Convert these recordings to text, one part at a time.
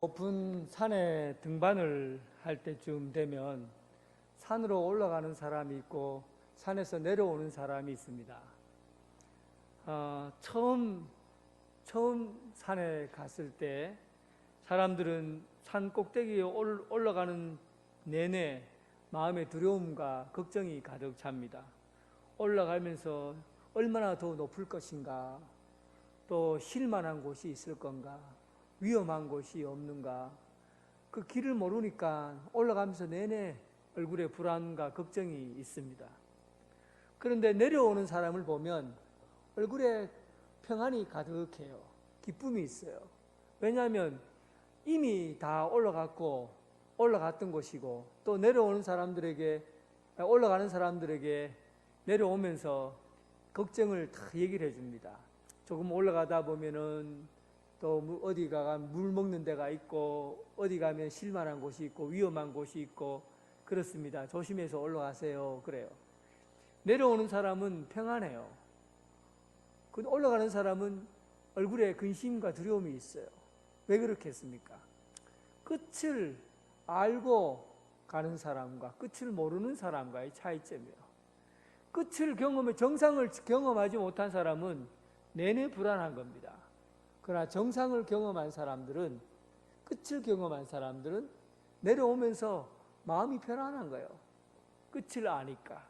높은 산에 등반을 할 때쯤 되면 산으로 올라가는 사람이 있고 산에서 내려오는 사람이 있습니다. 처음 산에 갔을 때 사람들은 산 꼭대기에 올라가는 내내 마음의 두려움과 걱정이 가득 찹니다. 올라가면서 얼마나 더 높을 것인가, 또 쉴만한 곳이 있을 건가, 위험한 곳이 없는가, 그 길을 모르니까 올라가면서 내내 얼굴에 불안과 걱정이 있습니다. 그런데 내려오는 사람을 보면 얼굴에 평안이 가득해요. 기쁨이 있어요. 왜냐하면 이미 다 올라갔던 곳이고, 또 올라가는 사람들에게 내려오면서 걱정을 다 얘기를 해줍니다. 조금 올라가다 보면은 또 어디 가면 물 먹는 데가 있고, 어디 가면 쉴만한 곳이 있고, 위험한 곳이 있고, 그렇습니다. 조심해서 올라가세요. 그래요. 내려오는 사람은 평안해요. 올라가는 사람은 얼굴에 근심과 두려움이 있어요. 왜 그렇겠습니까? 끝을 알고 가는 사람과 끝을 모르는 사람과의 차이점이에요. 정상을 경험하지 못한 사람은 내내 불안한 겁니다. 그러나 정상을 경험한 사람들은, 끝을 경험한 사람들은 내려오면서 마음이 편안한 거예요. 끝을 아니까.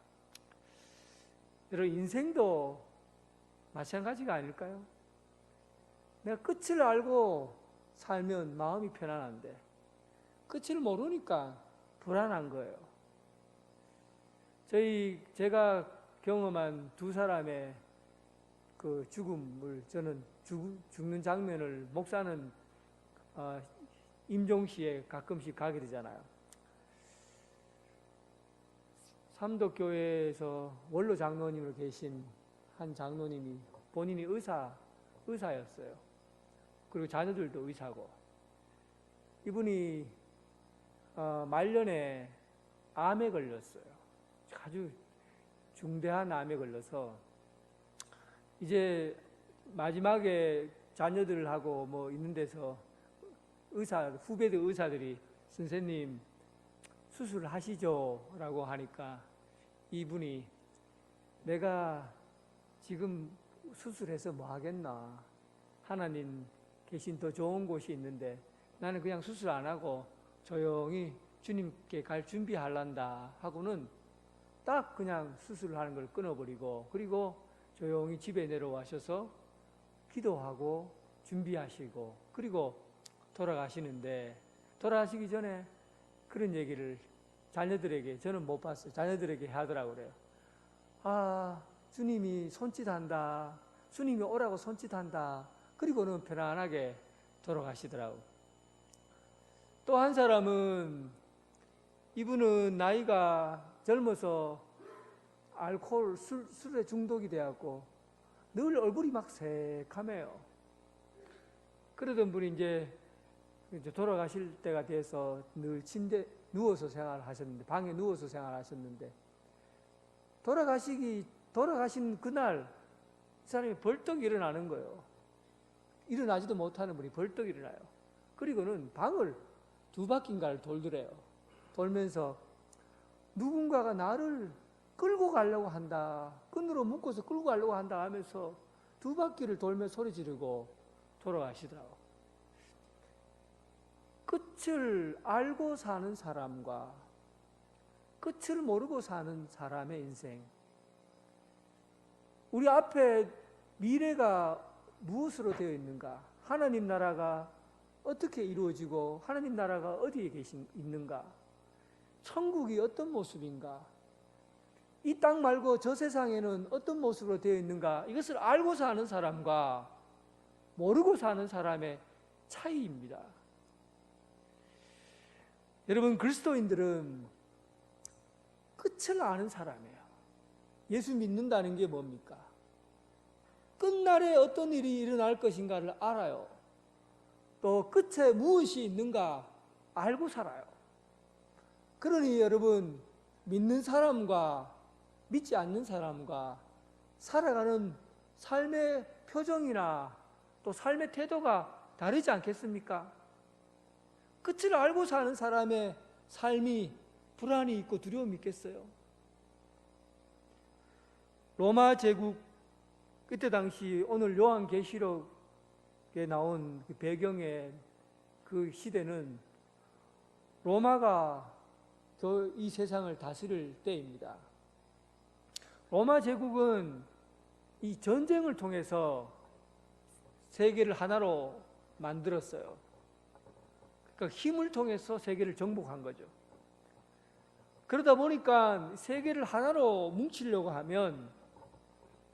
여러분, 인생도 마찬가지가 아닐까요? 내가 끝을 알고 살면 마음이 편안한데 끝을 모르니까 불안한 거예요. 제가 경험한 두 사람의 그 죽음을, 저는 죽는 장면을 목사는 임종시에 가끔씩 가게 되잖아요. 삼덕교회에서 원로 장로님으로 계신 한 장로님이 본인이 의사였어요. 그리고 자녀들도 의사고, 이분이 말년에 암에 걸렸어요. 아주 중대한 암에 걸려서 이제 마지막에 자녀들하고 뭐 있는 데서 후배들 의사들이 선생님 수술하시죠 라고 하니까 이분이 내가 지금 수술해서 뭐 하겠나, 하나님 계신 더 좋은 곳이 있는데 나는 그냥 수술 안 하고 조용히 주님께 갈 준비하란다 하고는 딱 그냥 수술을 하는 걸 끊어버리고, 그리고 조용히 집에 내려와셔서 기도하고 준비하시고, 그리고 돌아가시는데, 돌아가시기 전에 그런 얘기를 자녀들에게, 저는 못 봤어요, 자녀들에게 하더라고 그래요. 주님이 손짓한다, 주님이 오라고 손짓한다. 그리고는 편안하게 돌아가시더라고. 또 한 사람은, 이분은 나이가 젊어서 술에 중독이 되었고 늘 얼굴이 막 새카매요. 그러던 분이 이제 돌아가실 때가 돼서 늘 침대 누워서 생활하셨는데, 방에 누워서 생활하셨는데, 돌아가신 그날 이 사람이 벌떡 일어나는 거예요. 일어나지도 못하는 분이 벌떡 일어나요. 그리고는 방을 2바퀴인가를 돌더래요. 돌면서 누군가가 나를 끌고 가려고 한다, 끈으로 묶어서 끌고 가려고 한다 하면서 2바퀴를 돌며 소리 지르고 돌아가시더라고. 끝을 알고 사는 사람과 끝을 모르고 사는 사람의 인생, 우리 앞에 미래가 무엇으로 되어 있는가, 하나님 나라가 어떻게 이루어지고 하나님 나라가 어디에 있는가, 천국이 어떤 모습인가, 이 땅 말고 저 세상에는 어떤 모습으로 되어 있는가, 이것을 알고 사는 사람과 모르고 사는 사람의 차이입니다. 여러분, 그리스도인들은 끝을 아는 사람이에요. 예수 믿는다는 게 뭡니까? 끝날에 어떤 일이 일어날 것인가를 알아요. 또 끝에 무엇이 있는가 알고 살아요. 그러니 여러분, 믿는 사람과 믿지 않는 사람과 살아가는 삶의 표정이나 또 삶의 태도가 다르지 않겠습니까? 끝을 알고 사는 사람의 삶이 불안이 있고 두려움이 있겠어요? 로마 제국 그때 당시 오늘 요한계시록에 나온 그 배경의 그 시대는 로마가 이 세상을 다스릴 때입니다. 로마 제국은 이 전쟁을 통해서 세계를 하나로 만들었어요. 그러니까 힘을 통해서 세계를 정복한 거죠. 그러다 보니까 세계를 하나로 뭉치려고 하면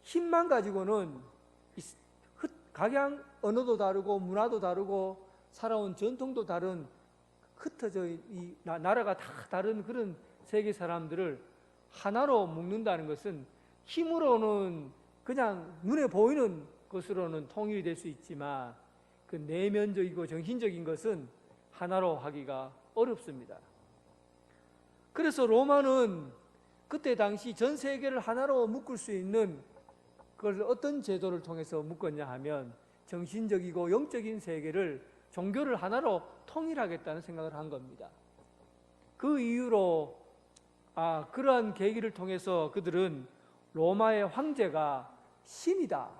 힘만 가지고는 각양 언어도 다르고 문화도 다르고 살아온 전통도 다른 흩어져 이 나라가 다 다른 그런 세계 사람들을 하나로 묶는다는 것은 힘으로는 그냥 눈에 보이는 것으로는 통일이 될 수 있지만 그 내면적이고 정신적인 것은 하나로 하기가 어렵습니다. 그래서 로마는 그때 당시 전 세계를 하나로 묶을 수 있는 그걸 어떤 제도를 통해서 묶었냐 하면 정신적이고 영적인 세계를 종교를 하나로 통일하겠다는 생각을 한 겁니다. 그 이유로 그러한 계기를 통해서 그들은 로마의 황제가 신이다,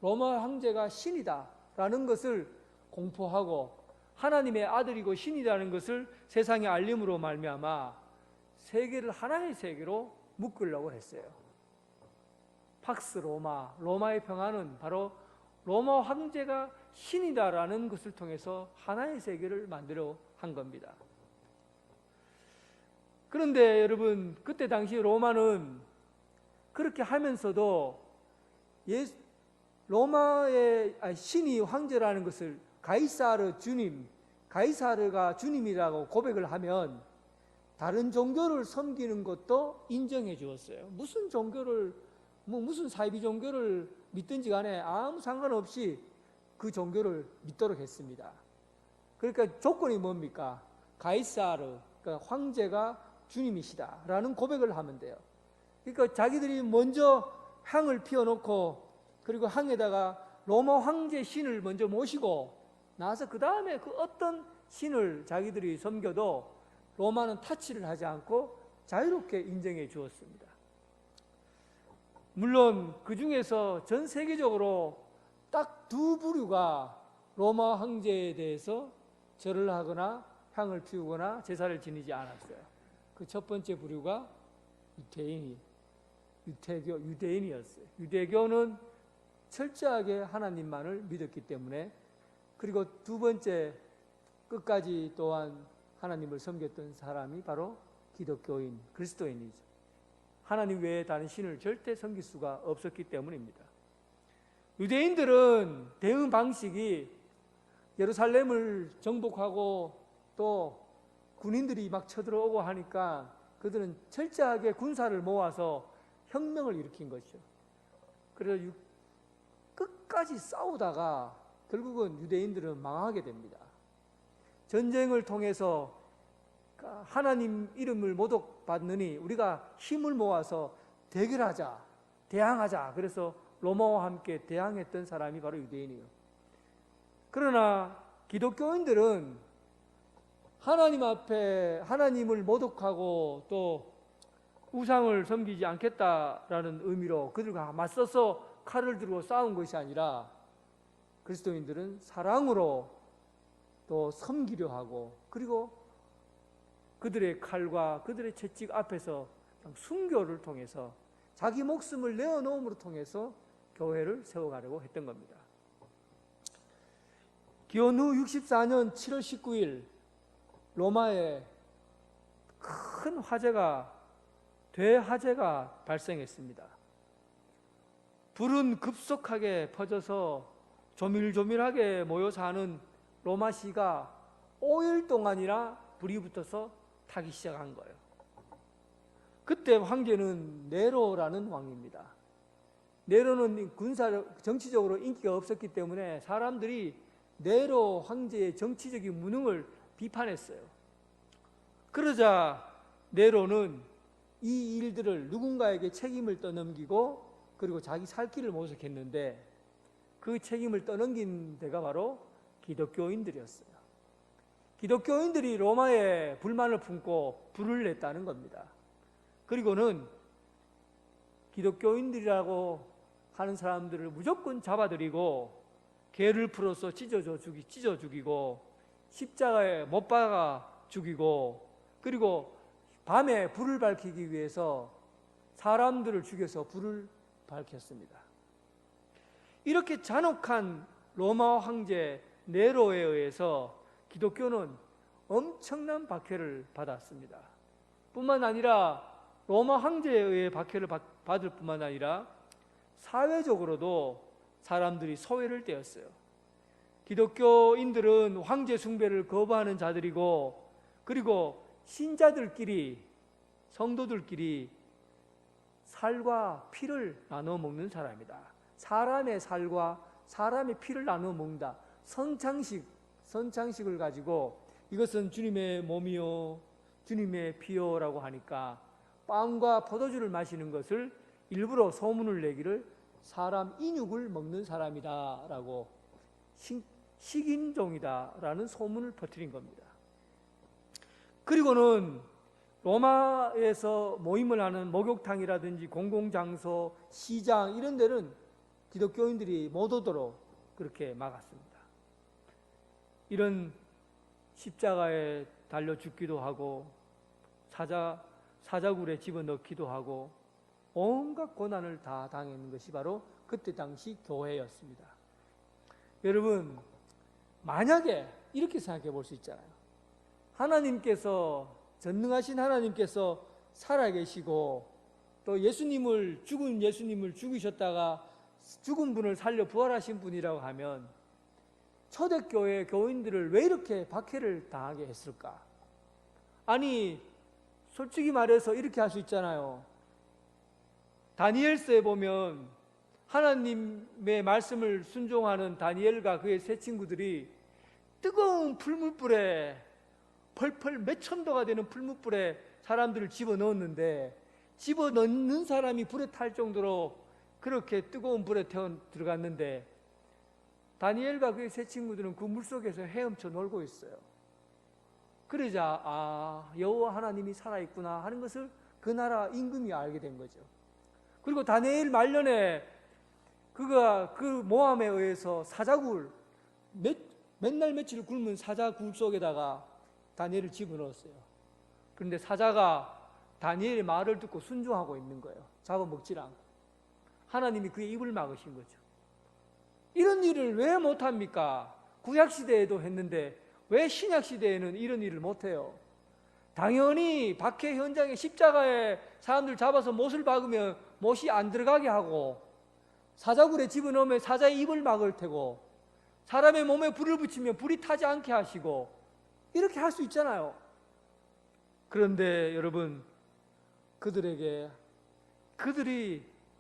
로마 황제가 신이다 라는 것을 공포하고 하나님의 아들이고 신이라는 것을 세상에 알림으로 말미암아 세계를 하나의 세계로 묶으려고 했어요. 팍스 로마, 로마의 평화는 바로 로마 황제가 신이다라는 것을 통해서 하나의 세계를 만들어 한 겁니다. 그런데 여러분, 그때 당시 로마는 그렇게 하면서도 로마의 신이 황제라는 것을 가이사르 주님, 가이사르가 주님이라고 고백을 하면 다른 종교를 섬기는 것도 인정해 주었어요. 무슨 종교를 무슨 사이비 종교를 믿든지 간에 아무 상관없이 그 종교를 믿도록 했습니다. 그러니까 조건이 뭡니까? 가이사르, 그러니까 황제가 주님이시다라는 고백을 하면 돼요. 그러니까 자기들이 먼저 향을 피워놓고 그리고 향에다가 로마 황제 신을 먼저 모시고 나서 그 다음에 그 어떤 신을 자기들이 섬겨도 로마는 타치를 하지 않고 자유롭게 인정해 주었습니다. 물론 그 중에서 전 세계적으로 딱 두 부류가 로마 황제에 대해서 절을 하거나 향을 피우거나 제사를 지니지 않았어요. 그 첫 번째 부류가 유대인이었어요. 유대교는 철저하게 하나님만을 믿었기 때문에, 그리고 두 번째 끝까지 또한 하나님을 섬겼던 사람이 바로 기독교인, 그리스도인이죠. 하나님 외에 다른 신을 절대 섬길 수가 없었기 때문입니다. 유대인들은 대응 방식이 예루살렘을 정복하고 또 군인들이 막 쳐들어오고 하니까 그들은 철저하게 군사를 모아서 혁명을 일으킨 것이죠. 그래서 끝까지 싸우다가 결국은 유대인들은 망하게 됩니다. 전쟁을 통해서 하나님 이름을 모독받느니 우리가 힘을 모아서 대결하자, 대항하자. 그래서 로마와 함께 대항했던 사람이 바로 유대인이에요. 그러나 기독교인들은 하나님 앞에 하나님을 모독하고 또 우상을 섬기지 않겠다라는 의미로 그들과 맞서서 칼을 들고 싸운 것이 아니라 그리스도인들은 사랑으로 또 섬기려 하고, 그리고 그들의 칼과 그들의 채찍 앞에서 순교를 통해서 자기 목숨을 내어놓음으로 통해서 교회를 세워가려고 했던 겁니다. 기원 후 64년 7월 19일 로마에 큰 화재가, 대화재가 발생했습니다. 불은 급속하게 퍼져서 조밀조밀하게 모여 사는 로마시가 5일 동안이나 불이 붙어서 타기 시작한 거예요. 그때 황제는 네로라는 왕입니다. 네로는 정치적으로 인기가 없었기 때문에 사람들이 네로 황제의 정치적인 무능을 비판했어요. 그러자 네로는 이 일들을 누군가에게 책임을 떠넘기고 그리고 자기 살 길을 모색했는데, 그 책임을 떠넘긴 데가 바로 기독교인들이었어요. 기독교인들이 로마에 불만을 품고 불을 냈다는 겁니다. 그리고는 기독교인들이라고 하는 사람들을 무조건 잡아들이고 개를 풀어서 찢어 죽이고 십자가에 못 박아 죽이고, 그리고 밤에 불을 밝히기 위해서 사람들을 죽여서 불을 밝혔습니다. 이렇게 잔혹한 로마 황제 네로에 의해서 기독교는 엄청난 박해를 받았습니다. 뿐만 아니라 로마 황제에 의해 박해를 받을 뿐만 아니라 사회적으로도 사람들이 소외를 떼었어요. 기독교인들은 황제 숭배를 거부하는 자들이고, 그리고 신자들끼리, 성도들끼리 살과 피를 나눠 먹는 사람이다. 사람의 살과 사람의 피를 나눠 먹는다. 선창식을 가지고 이것은 주님의 몸이요 주님의 피요라고 하니까 빵과 포도주를 마시는 것을 일부러 소문을 내기를 사람 인육을 먹는 사람이다 라고, 식인종이다 라는 소문을 퍼뜨린 겁니다. 그리고는 로마에서 모임을 하는 목욕탕이라든지 공공장소, 시장 이런 데는 기독교인들이 못 오도록 그렇게 막았습니다. 이런 십자가에 달려 죽기도 하고 사자굴에 집어넣기도 하고 온갖 고난을 다 당했는 것이 바로 그때 당시 교회였습니다. 여러분, 만약에 이렇게 생각해 볼 수 있잖아요. 전능하신 하나님께서 살아계시고 또 죽은 예수님을 죽이셨다가 죽은 분을 살려 부활하신 분이라고 하면 초대교회 교인들을 왜 이렇게 박해를 당하게 했을까? 아니, 솔직히 말해서 이렇게 할 수 있잖아요. 다니엘서에 보면 하나님의 말씀을 순종하는 다니엘과 그의 세 친구들이 뜨거운 풀무불에 펄펄 몇천도가 되는 풀무불에 사람들을 집어넣었는데, 집어넣는 사람이 불에 탈 정도로 그렇게 뜨거운 불에 들어갔는데 다니엘과 그의 세 친구들은 그 물속에서 헤엄쳐 놀고 있어요. 그러자 여호와 하나님이 살아있구나 하는 것을 그 나라 임금이 알게 된 거죠. 그리고 다니엘 말년에 그가 그 모함에 의해서 사자굴, 맨날 며칠 굶은 사자굴 속에다가 다니엘을 집어넣었어요. 그런데 사자가 다니엘의 말을 듣고 순종하고 있는 거예요. 잡아먹질 않고. 하나님이 그의 입을 막으신 거죠. 이런 일을 왜 못합니까? 구약시대에도 했는데 왜 신약시대에는 이런 일을 못해요? 당연히 박해 현장에 십자가에 사람들 잡아서 못을 박으면 못이 안 들어가게 하고, 사자굴에 집어넣으면 사자의 입을 막을 테고, 사람의 몸에 불을 붙이면 불이 타지 않게 하시고, 이렇게 할 수 있잖아요. 그런데 여러분, 그들이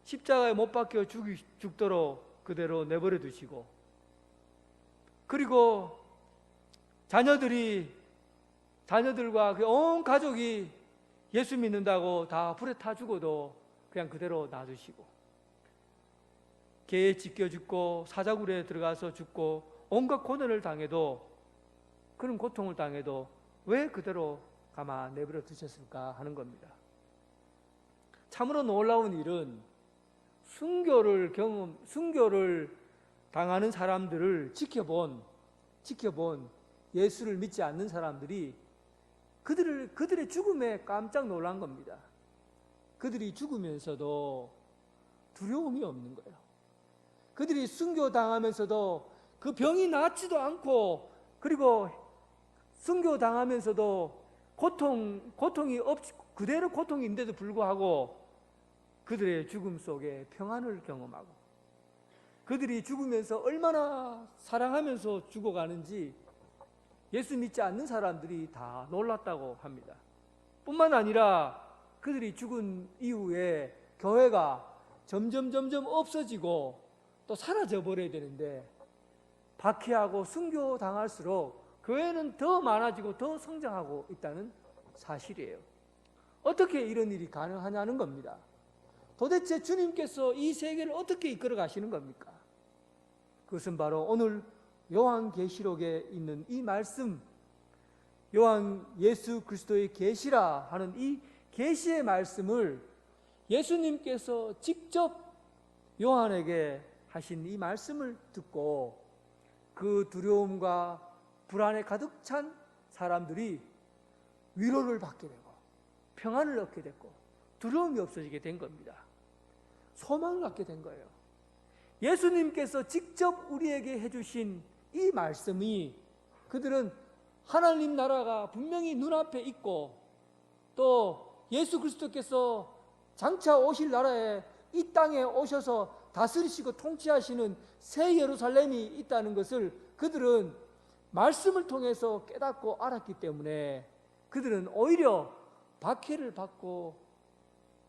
십자가에 못 박혀 죽도록 그대로 내버려 두시고, 그리고 자녀들과 그 온 가족이 예수 믿는다고 다 불에 타 죽어도 그냥 그대로 놔두시고, 개에 찢겨 죽고 사자굴에 들어가서 죽고 온갖 고난을 당해도, 그런 고통을 당해도 왜 그대로 가만 내버려 두셨을까 하는 겁니다. 참으로 놀라운 일은 순교를 당하는 사람들을 지켜본 예수를 믿지 않는 사람들이 그들의 죽음에 깜짝 놀란 겁니다. 그들이 죽으면서도 두려움이 없는 거예요. 그들이 순교당하면서도 그 병이 낫지도 않고, 그리고 순교당하면서도 고통이 그대로 고통인데도 불구하고 그들의 죽음 속에 평안을 경험하고, 그들이 죽으면서 얼마나 사랑하면서 죽어가는지 예수 믿지 않는 사람들이 다 놀랐다고 합니다. 뿐만 아니라 그들이 죽은 이후에 교회가 점점 없어지고 또 사라져 버려야 되는데, 박해하고 순교당할수록 교회는 더 많아지고 더 성장하고 있다는 사실이에요. 어떻게 이런 일이 가능하냐는 겁니다. 도대체 주님께서 이 세계를 어떻게 이끌어 가시는 겁니까? 그것은 바로 오늘 요한계시록에 있는 이 말씀, 요한 예수 그리스도의 계시라 하는 이 계시의 말씀을 예수님께서 직접 요한에게 하신 이 말씀을 듣고 그 두려움과 불안에 가득 찬 사람들이 위로를 받게 되고 평안을 얻게 됐고 두려움이 없어지게 된 겁니다. 소망을 갖게 된 거예요. 예수님께서 직접 우리에게 해주신 이 말씀이 그들은 하나님 나라가 분명히 눈앞에 있고 또 예수 그리스도께서 장차 오실 나라에 이 땅에 오셔서 다스리시고 통치하시는 새 예루살렘이 있다는 것을 그들은 말씀을 통해서 깨닫고 알았기 때문에 그들은 오히려 박해를 받고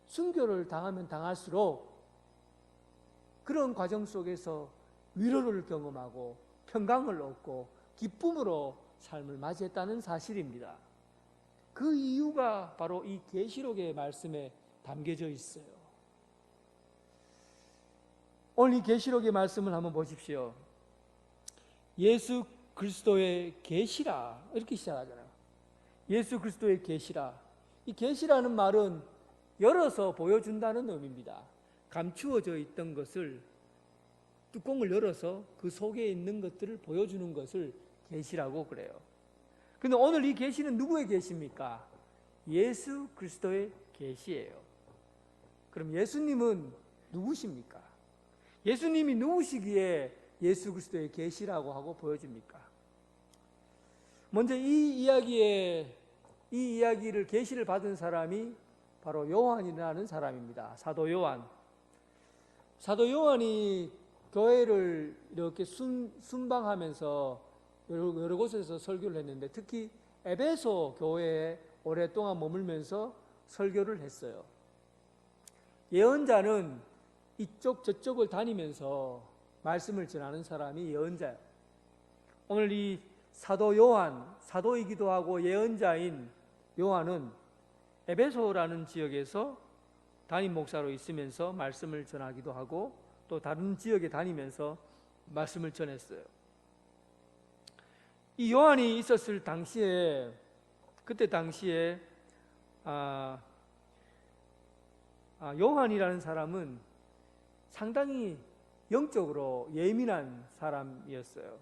순교를 당하면 당할수록 그런 과정 속에서 위로를 경험하고 평강을 얻고 기쁨으로 삶을 맞이했다는 사실입니다. 그 이유가 바로 이 계시록의 말씀에 담겨져 있어요. 오늘 이 계시록의 말씀을 한번 보십시오. 예수 그리스도의 계시라 이렇게 시작하잖아요. 예수 그리스도의 계시라. 이 계시라는 말은 열어서 보여준다는 의미입니다. 감추어져 있던 것을 뚜껑을 열어서 그 속에 있는 것들을 보여주는 것을 계시라고 그래요. 근데 오늘 이 계시는 누구의 계시입니까? 예수 그리스도의 계시예요. 그럼 예수님은 누구십니까? 예수님이 누구시기에 예수 그리스도의 계시라고 하고 보여줍니까? 먼저 이 이야기를 계시를 받은 사람이 바로 요한이라는 사람입니다. 사도 요한. 사도 요한이 교회를 이렇게 순방하면서 여러 곳에서 설교를 했는데 특히 에베소 교회에 오랫동안 머물면서 설교를 했어요. 예언자는 이쪽 저쪽을 다니면서 말씀을 전하는 사람이 예언자예요. 오늘 이 사도 요한, 사도이기도 하고 예언자인 요한은 에베소라는 지역에서 담임 목사로 있으면서 말씀을 전하기도 하고 또 다른 지역에 다니면서 말씀을 전했어요. 이 요한이 있었을 당시에 그때 당시에 요한이라는 사람은 상당히 영적으로 예민한 사람이었어요.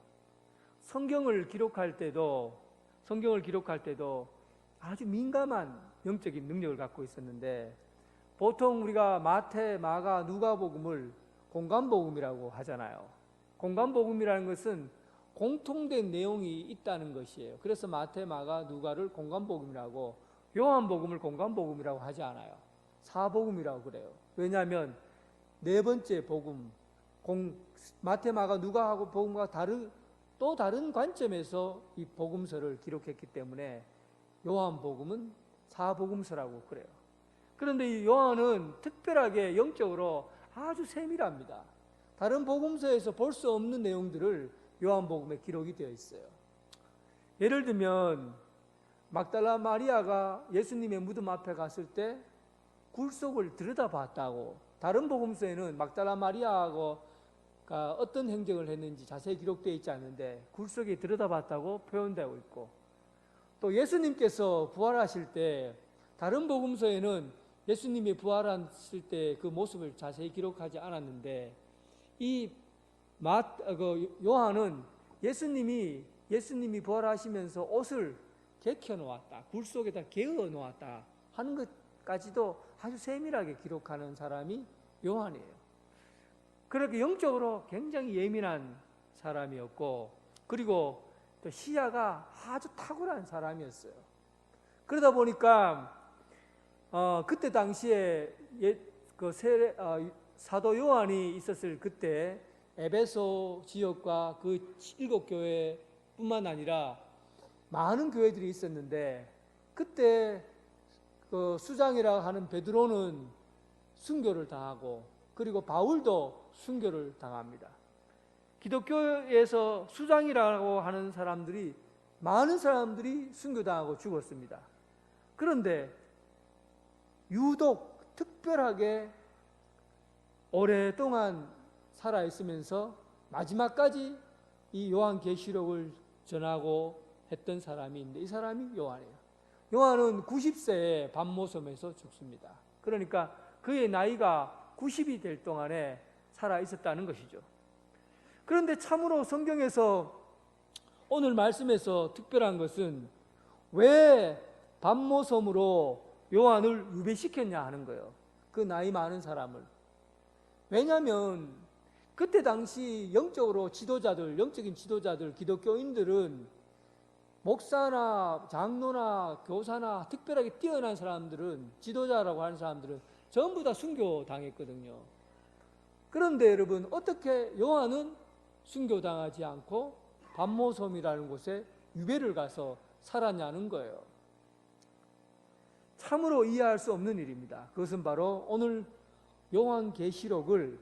성경을 기록할 때도 아주 민감한 영적인 능력을 갖고 있었는데 보통 우리가 마태, 마가, 누가복음을 공관복음이라고 하잖아요. 공관복음이라는 것은 공통된 내용이 있다는 것이에요. 그래서 마태, 마가, 누가를 공관복음이라고 요한복음을 공관복음이라고 하지 않아요. 사복음이라고 그래요. 왜냐하면 네 번째 복음, 마태, 마가, 누가하고 복음과 또 다른 관점에서 이 복음서를 기록했기 때문에 요한복음은 사복음서라고 그래요. 그런데 이 요한은 특별하게 영적으로 아주 세밀합니다. 다른 복음서에서 볼 수 없는 내용들을 요한복음에 기록이 되어 있어요. 예를 들면 막달라 마리아가 예수님의 무덤 앞에 갔을 때 굴속을 들여다봤다고, 다른 복음서에는 막달라 마리아가 어떤 행적을 했는지 자세히 기록되어 있지 않은데 굴속에 들여다봤다고 표현되고 있고, 또 예수님께서 부활하실 때 다른 복음서에는 예수님이 부활하실 때 그 모습을 자세히 기록하지 않았는데 이 요한은 예수님이 부활하시면서 옷을 개켜 놓았다, 굴 속에다 개어 놓았다 하는 것까지도 아주 세밀하게 기록하는 사람이 요한이에요. 그렇게 영적으로 굉장히 예민한 사람이었고, 그리고 또 시야가 아주 탁월한 사람이었어요. 그러다 보니까 그때 당시에 사도 요한이 있었을 그때 에베소 지역과 그 7교회뿐만 아니라 많은 교회들이 있었는데, 그때 그 수장이라 하는 베드로는 순교를 당하고, 그리고 바울도 순교를 당합니다. 기독교에서 수장이라고 하는 사람들이, 많은 사람들이 순교당하고 죽었습니다. 그런데 유독 특별하게 오랫동안 살아있으면서 마지막까지 이 요한계시록을 전하고 했던 사람이 있는데 이 사람이 요한이에요. 요한은 90세에 밤모섬에서 죽습니다. 그러니까 그의 나이가 90이 될 동안에 살아 있었다는 것이죠. 그런데 참으로 성경에서 오늘 말씀에서 특별한 것은 왜 밤모섬으로 요한을 유배시켰냐 하는 거예요. 그 나이 많은 사람을. 왜냐하면 그때 당시 영적으로 지도자들, 영적인 지도자들, 기독교인들은 목사나 장로나 교사나 특별하게 뛰어난 사람들은, 지도자라고 하는 사람들은 전부 다 순교당했거든요. 그런데 여러분, 어떻게 요한은 순교당하지 않고 밤모섬이라는 곳에 유배를 가서 살았냐는 거예요. 참으로 이해할 수 없는 일입니다. 그것은 바로 오늘 요한계시록을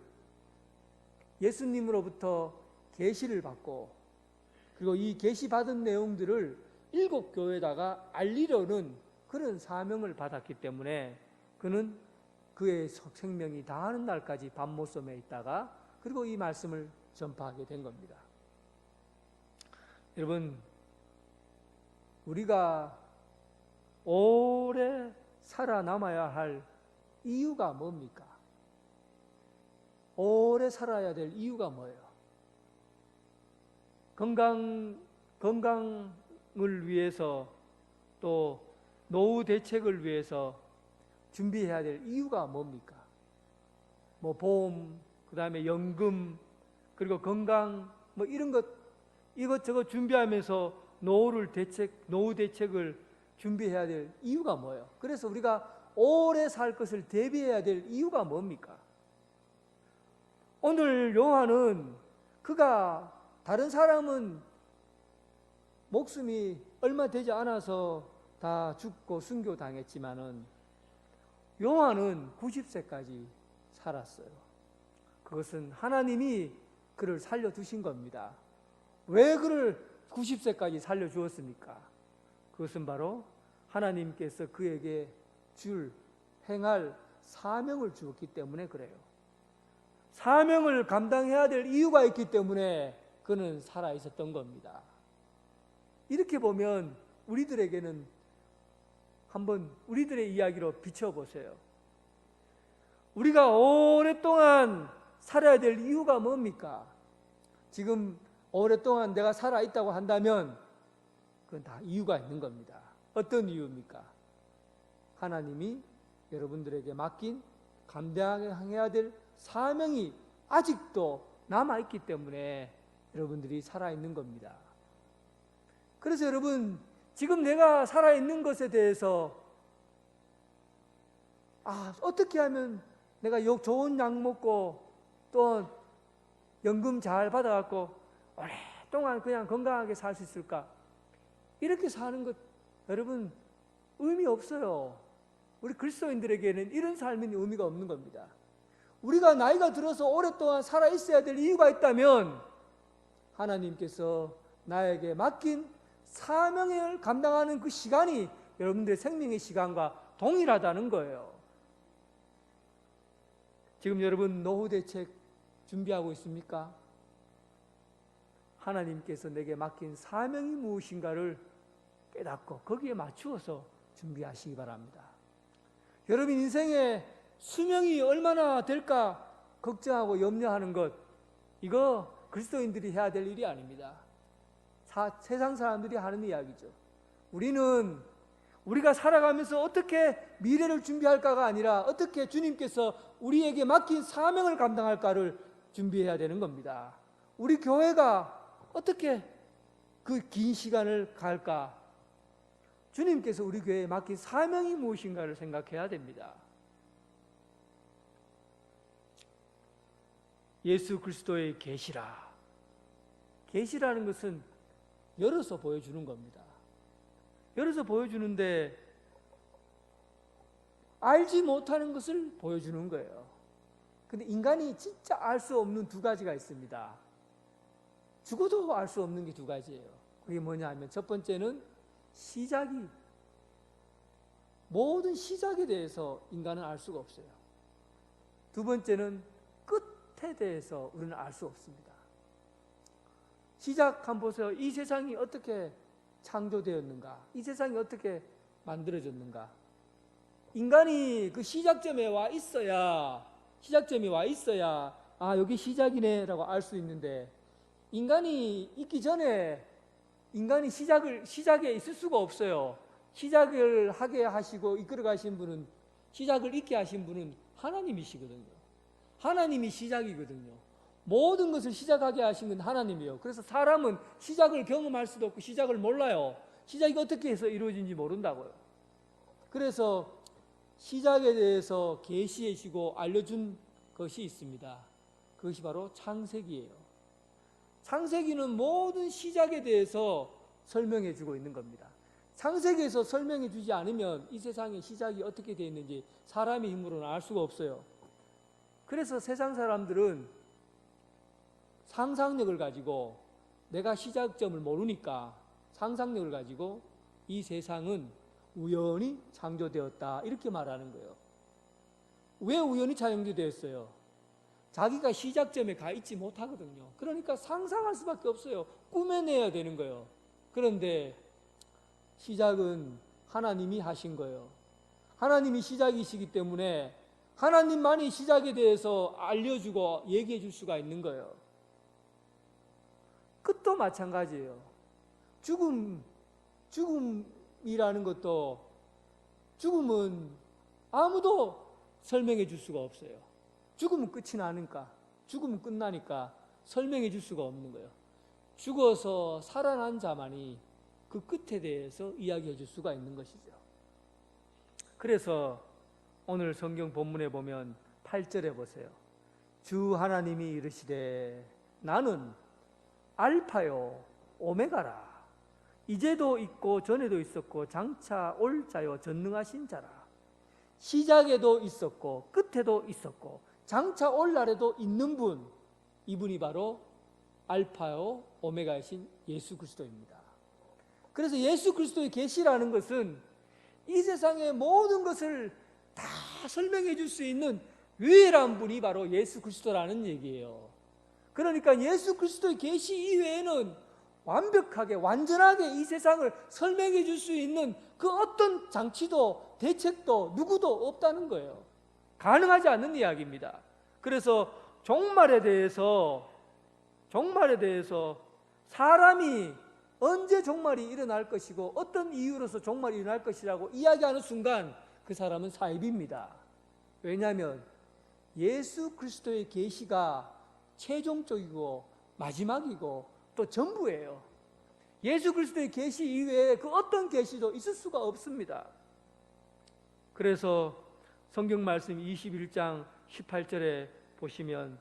예수님으로부터 계시를 받고, 그리고 이 계시받은 내용들을 7교회에다가 알리려는 그런 사명을 받았기 때문에 그는 그의 생명이 다하는 날까지 밤모섬에 있다가 그리고 이 말씀을 전파하게 된 겁니다. 여러분, 우리가 오래 살아남아야 할 이유가 뭡니까? 오래 살아야 될 이유가 뭐예요? 건강을 위해서, 또 노후 대책을 위해서 준비해야 될 이유가 뭡니까? 뭐 보험, 그 다음에 연금, 그리고 건강, 뭐 이런 것, 이것저것 준비하면서 노후 대책을 준비해야 될 이유가 뭐예요? 그래서 우리가 오래 살 것을 대비해야 될 이유가 뭡니까? 오늘 요한은 그가, 다른 사람은 목숨이 얼마 되지 않아서 다 죽고 순교당했지만은 요한은 90세까지 살았어요. 그것은 하나님이 그를 살려두신 겁니다. 왜 그를 90세까지 살려주었습니까? 그것은 바로 하나님께서 그에게 행할 사명을 주었기 때문에 그래요. 사명을 감당해야 될 이유가 있기 때문에 그는 살아 있었던 겁니다. 이렇게 보면 우리들에게는 한번 우리들의 이야기로 비춰보세요. 우리가 오랫동안 살아야 될 이유가 뭡니까? 지금 오랫동안 내가 살아 있다고 한다면 그건 다 이유가 있는 겁니다. 어떤 이유입니까? 하나님이 여러분들에게 맡긴 감당해야 될 사명이 아직도 남아있기 때문에 여러분들이 살아있는 겁니다. 그래서 여러분, 지금 내가 살아있는 것에 대해서 어떻게 하면 내가 좋은 약 먹고 또 연금 잘 받아갖고 오랫동안 그냥 건강하게 살 수 있을까? 이렇게 사는 것 여러분 의미 없어요. 우리 그리스도인들에게는 이런 삶은 의미가 없는 겁니다. 우리가 나이가 들어서 오랫동안 살아 있어야 될 이유가 있다면 하나님께서 나에게 맡긴 사명을 감당하는 그 시간이 여러분들의 생명의 시간과 동일하다는 거예요. 지금 여러분 노후 대책 준비하고 있습니까? 하나님께서 내게 맡긴 사명이 무엇인가를 깨닫고 거기에 맞추어서 준비하시기 바랍니다. 여러분 인생의 수명이 얼마나 될까 걱정하고 염려하는 것, 이거 그리스도인들이 해야 될 일이 아닙니다. 세상 사람들이 하는 이야기죠. 우리가 살아가면서 어떻게 미래를 준비할까가 아니라 어떻게 주님께서 우리에게 맡긴 사명을 감당할까를 준비해야 되는 겁니다. 우리 교회가 어떻게 그 긴 시간을 갈까? 주님께서 우리 교회에 맡긴 사명이 무엇인가를 생각해야 됩니다. 예수 그리스도의 계시라. 계시라는 것은 열어서 보여주는 겁니다. 열어서 보여주는데 알지 못하는 것을 보여주는 거예요. 근데 인간이 진짜 알 수 없는 두 가지가 있습니다. 죽어도 알 수 없는 게 두 가지예요. 그게 뭐냐 하면 첫 번째는 모든 시작에 대해서 인간은 알 수가 없어요. 두 번째는 끝에 대해서 우리는 알 수 없습니다. 시작 한번 보세요. 이 세상이 어떻게 창조되었는가? 이 세상이 어떻게 만들어졌는가? 인간이 그 시작점이 와 있어야 여기 시작이네라고 알 수 있는데, 인간이 있기 전에 인간이 시작에 있을 수가 없어요. 시작을 하게 하시고 이끌어 가신 분은, 시작을 있게 하신 분은 하나님이시거든요. 하나님이 시작이거든요. 모든 것을 시작하게 하신 건 하나님이에요. 그래서 사람은 시작을 경험할 수도 없고 시작을 몰라요. 시작이 어떻게 해서 이루어진지 모른다고요. 그래서 시작에 대해서 계시해 주고 알려준 것이 있습니다. 그것이 바로 창세기예요. 창세기는 모든 시작에 대해서 설명해 주고 있는 겁니다. 창세기에서 설명해 주지 않으면 이 세상의 시작이 어떻게 되어 있는지 사람의 힘으로는 알 수가 없어요. 그래서 세상 사람들은 상상력을 가지고, 내가 시작점을 모르니까 상상력을 가지고 이 세상은 우연히 창조되었다 이렇게 말하는 거예요. 왜 우연히 창조되었어요? 자기가 시작점에 가 있지 못하거든요. 그러니까 상상할 수밖에 없어요. 꾸며내야 되는 거예요. 그런데 시작은 하나님이 하신 거예요. 하나님이 시작이시기 때문에 하나님만이 시작에 대해서 알려주고 얘기해 줄 수가 있는 거예요. 끝도 마찬가지예요. 죽음이라는 것도, 죽음은 아무도 설명해 줄 수가 없어요. 죽음은 끝이 나니까, 죽음은 끝나니까 설명해 줄 수가 없는 거예요. 죽어서 살아난 자만이 그 끝에 대해서 이야기해 줄 수가 있는 것이죠. 그래서 오늘 성경 본문에 보면 8절에 보세요. 주 하나님이 이르시되 나는 알파요 오메가라. 이제도 있고 전에도 있었고 장차 올 자요 전능하신 자라. 시작에도 있었고 끝에도 있었고 장차 올 날에도 있는 분, 이분이 바로 알파요 오메가이신 예수 그리스도입니다. 그래서 예수 그리스도의 계시라는 것은 이 세상의 모든 것을 다 설명해 줄 수 있는 유일한 분이 바로 예수 그리스도라는 얘기예요. 그러니까 예수 그리스도의 계시 이외에는 완벽하게, 완전하게 이 세상을 설명해 줄 수 있는 그 어떤 장치도 대책도 누구도 없다는 거예요. 가능하지 않는 이야기입니다. 그래서 종말에 대해서 사람이 언제 종말이 일어날 것이고 어떤 이유로서 종말이 일어날 것이라고 이야기하는 순간 그 사람은 사입입니다. 왜냐하면 예수 그리스도의 계시가 최종적이고 마지막이고 또 전부예요. 예수 그리스도의 계시 이외에 그 어떤 계시도 있을 수가 없습니다. 그래서 성경 말씀 21장 18절에 보시면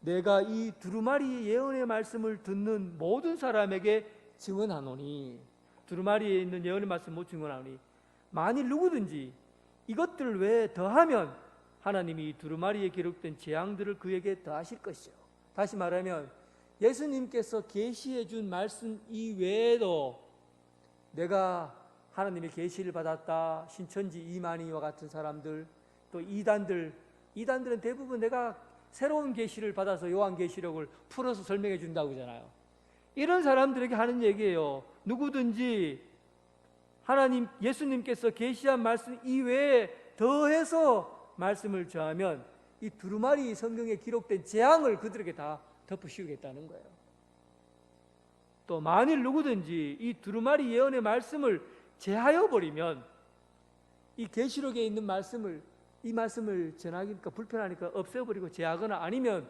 내가 이 두루마리 예언의 말씀을 듣는 모든 사람에게 증언하노니, 두루마리에 있는 예언의 말씀 못 증언하노니 만일 누구든지 이것들 외에 더하면 하나님이 이 두루마리에 기록된 재앙들을 그에게 더하실 것이요. 다시 말하면 예수님께서 계시해 준 말씀 이외에도 내가 하나님의 계시를 받았다, 신천지 이만희와 같은 사람들, 또 이단들은 대부분 내가 새로운 계시를 받아서 요한계시록을 풀어서 설명해 준다고 하잖아요. 이런 사람들에게 하는 얘기예요. 누구든지 하나님, 예수님께서 계시한 말씀 이외에 더해서 말씀을 전하면 이 두루마리 성경에 기록된 재앙을 그들에게 다 덮어씌우겠다는 거예요. 또 만일 누구든지 이 두루마리 예언의 말씀을 제하여 버리면, 이 계시록에 있는 이 말씀을 전하기가 불편하니까 없애버리고 제하거나, 아니면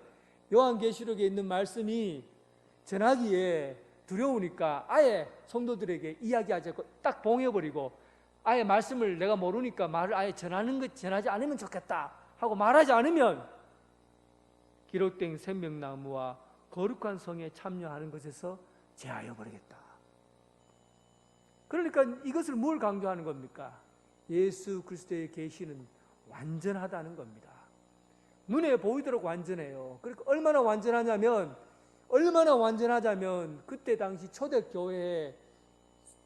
요한계시록에 있는 말씀이 전하기에 두려우니까 아예 성도들에게 이야기하지 않고 딱 봉해버리고, 아예 말씀을 내가 모르니까 말을 아예 전하지 않으면 좋겠다 하고 말하지 않으면 기록된 생명나무와 거룩한 성에 참여하는 것에서 제하여 버리겠다. 그러니까 이것을 뭘 강조하는 겁니까? 예수 그리스도의 계시는 완전하다는 겁니다. 눈에 보이도록 완전해요. 그러니까 얼마나 완전하냐면 그때 당시 초대교회에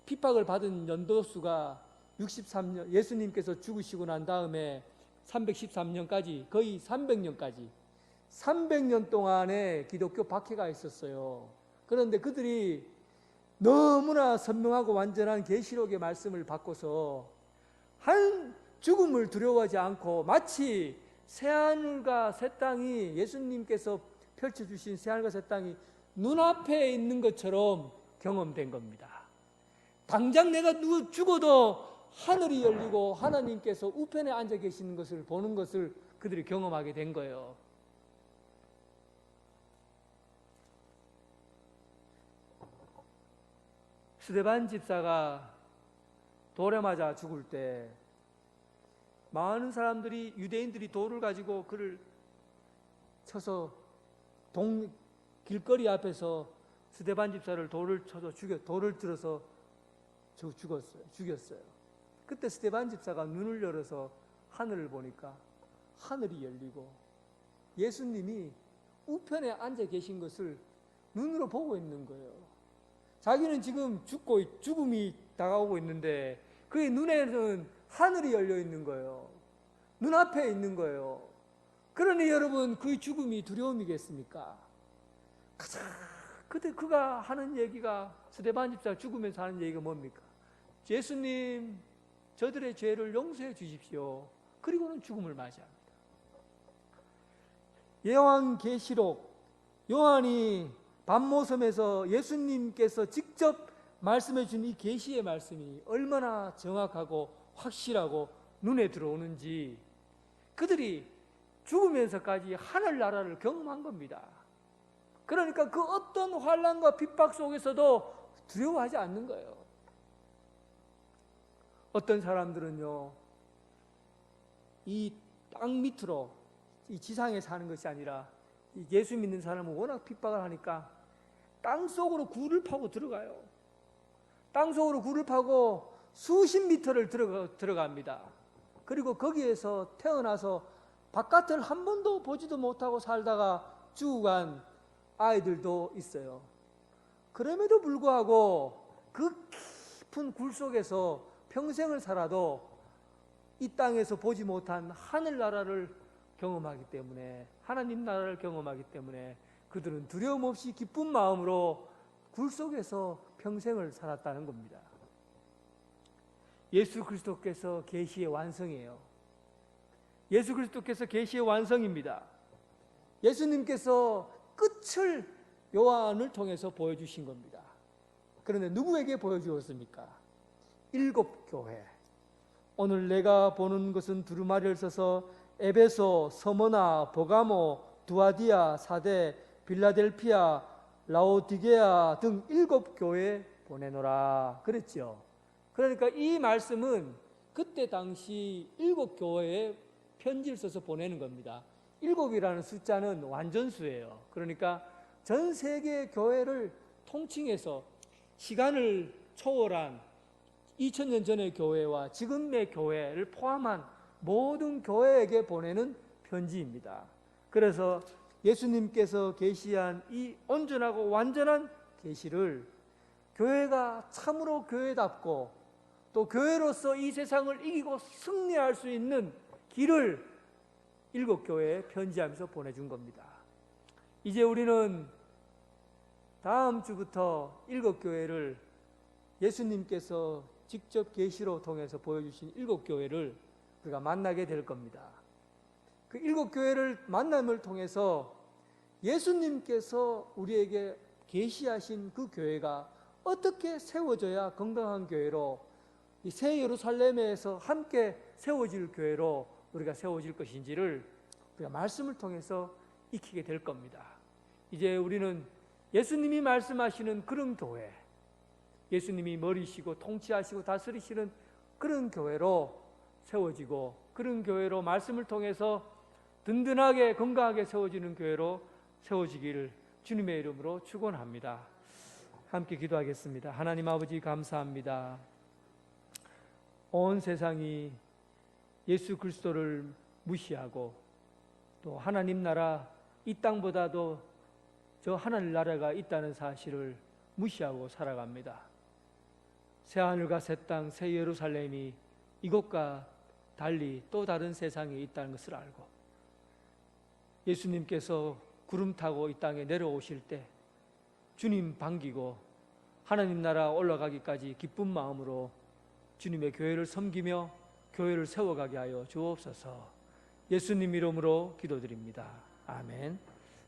핍박을 받은 연도수가 63년, 예수님께서 죽으시고 난 다음에 313년까지, 거의 300년 동안의 기독교 박해가 있었어요. 그런데 그들이 너무나 선명하고 완전한 계시록의 말씀을 받고서 한 죽음을 두려워하지 않고 마치 새하늘과 새 땅이, 예수님께서 펼쳐주신 새하늘과 새 땅이 눈앞에 있는 것처럼 경험된 겁니다. 당장 내가 죽어도 하늘이 열리고 하나님께서 우편에 앉아 계시는 것을 보는 것을 그들이 경험하게 된 거예요. 스데반 집사가 돌에 맞아 죽을 때 많은 사람들이, 유대인들이 돌을 가지고 그를 쳐서 길거리 앞에서 스데반 집사를 돌을 쳐서 돌을 들어서 죽였어요. 그때 스데반 집사가 눈을 열어서 하늘을 보니까 하늘이 열리고 예수님이 우편에 앉아 계신 것을 눈으로 보고 있는 거예요. 자기는 지금 죽음이 다가오고 있는데 그의 눈에는 하늘이 열려 있는 거예요. 눈앞에 있는 거예요. 그러니 여러분, 그의 죽음이 두려움이겠습니까? 그때 그가 하는 얘기가, 스데반 집사 죽으면서 하는 얘기가 뭡니까? 예수님, 저들의 죄를 용서해 주십시오. 그리고는 죽음을 맞이합니다. 요한계시록, 요한이 반모섬에서 예수님께서 직접 말씀해 준 이 계시의 말씀이 얼마나 정확하고 확실하고 눈에 들어오는지, 그들이 죽으면서까지 하늘나라를 경험한 겁니다. 그러니까 그 어떤 환난과 핍박 속에서도 두려워하지 않는 거예요. 어떤 사람들은요, 이 땅 밑으로, 이 지상에 사는 것이 아니라 예수 믿는 사람은 워낙 핍박을 하니까 땅 속으로 굴을 파고 들어가요. 땅 속으로 굴을 파고 수십 미터를 들어갑니다. 그리고 거기에서 태어나서 바깥을 한 번도 보지도 못하고 살다가 죽어간 아이들도 있어요. 그럼에도 불구하고 그 깊은 굴 속에서 평생을 살아도 이 땅에서 보지 못한 하늘나라를 경험하기 때문에, 하나님 나라를 경험하기 때문에 그들은 두려움 없이 기쁜 마음으로 굴 속에서 평생을 살았다는 겁니다. 예수 그리스도께서 계시의 완성이에요. 예수 그리스도께서 계시의 완성입니다. 예수님께서 끝을 요한을 통해서 보여주신 겁니다. 그런데 누구에게 보여주었습니까? 7 교회. 오늘 내가 보는 것은 두루마리를 써서 에베소, 서머나, 버가모, 두아디아, 사데, 빌라델피아, 라오디게아 등 7 교회에 보내노라 그랬죠. 그러니까 이 말씀은 그때 당시 7 교회에 편지를 써서 보내는 겁니다. 7이라는 숫자는 완전수예요. 그러니까 전 세계 교회를 통칭해서 시간을 초월한 2000년 전의 교회와 지금의 교회를 포함한 모든 교회에게 보내는 편지입니다. 그래서 예수님께서 계시한 이 온전하고 완전한 계시를 교회가 참으로 교회답고 또 교회로서 이 세상을 이기고 승리할 수 있는 길을 7 교회에 편지하면서 보내준 겁니다. 이제 우리는 다음 주부터 7 교회를 예수님께서 직접 계시로 통해서 보여주신 7 교회를 우리가 만나게 될 겁니다. 그 7 교회를 만남을 통해서 예수님께서 우리에게 계시하신 그 교회가 어떻게 세워져야 건강한 교회로, 이 새 예루살렘에서 함께 세워질 교회로 우리가 세워질 것인지를 우리가 말씀을 통해서 익히게 될 겁니다. 이제 우리는 예수님이 말씀하시는 그런 교회, 예수님이 머리시고 통치하시고 다스리시는 그런 교회로 세워지고, 그런 교회로 말씀을 통해서 든든하게 건강하게 세워지는 교회로 세워지기를 주님의 이름으로 축원합니다. 함께 기도하겠습니다. 하나님 아버지, 감사합니다. 온 세상이 예수 그리스도를 무시하고 또 하나님 나라, 이 땅보다도 저 하늘 나라가 있다는 사실을 무시하고 살아갑니다. 새 하늘과 새 땅, 새 예루살렘이 이것과 달리 또 다른 세상에 있다는 것을 알고, 예수님께서 구름 타고 이 땅에 내려오실 때 주님 반기고 하나님 나라 올라가기까지 기쁜 마음으로 주님의 교회를 섬기며 교회를 세워가게 하여 주옵소서. 예수님 이름으로 기도드립니다. 아멘.